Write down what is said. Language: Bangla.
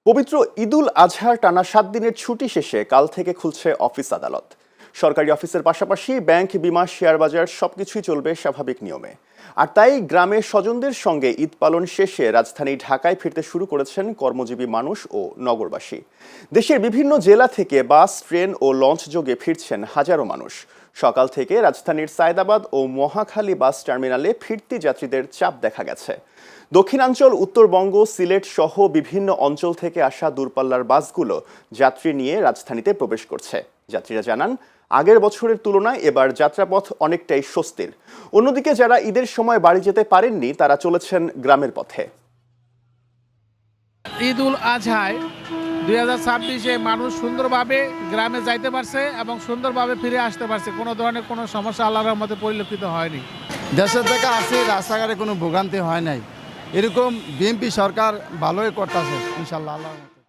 পবিত্র ঈদুল আজহার টানা ৭ দিনের ছুটি শেষে কাল থেকে খুলছে অফিস আদালত। সরকারি অফিসের পাশাপাশি ব্যাংক, বিমা, শেয়ার বাজার সবকিছুই চলবে স্বাভাবিক নিয়মে। আর তাই গ্রামে স্বজনদের সঙ্গে ঈদ পালন শেষে রাজধানী ঢাকায় ফিরতে শুরু করেছেন কর্মজীবী মানুষ ও নগরবাসী। দেশের বিভিন্ন জেলা থেকে বাস, ট্রেন ও লঞ্চ যোগে ফিরছেন হাজারো মানুষ। সকাল থেকে রাজধানীর সায়েদাবাদ ও মহাখালী বাস টার্মিনালে ফিরতি যাত্রীদের চাপ দেখা গেছে। দক্ষিণাঞ্চল, উত্তরবঙ্গ, সিলেট সহ বিভিন্ন অঞ্চল থেকে আসা দূরপাল্লার বাসগুলো যাত্রী নিয়ে রাজধানীতে প্রবেশ করছে। যাত্রীরা জানান, আগের বছরের তুলনায় এবার যাত্রাপথ অনেকটাই স্বস্তির। অন্যদিকে যারা ঈদের সময় বাড়ি যেতে পারেননি তারা চলেছেন গ্রামের পথে। ঈদ উল আজহায় 2026-এ মানুষ সুন্দরভাবে গ্রামে যাইতে পারছে এবং সুন্দরভাবে ফিরে আসতে পারছে। কোনো ধরনের কোনো সমস্যা আল্লাহর রহমতে পরিলক্ষিত হয়নি। দেশের থেকে আসি, রাস্তাঘাটে কোনো ভোগান্তি হয় নাই। এরকম বিএনপি সরকার ভালোই করতেছে ইনশাল্লাহ আল্লাহর মতে।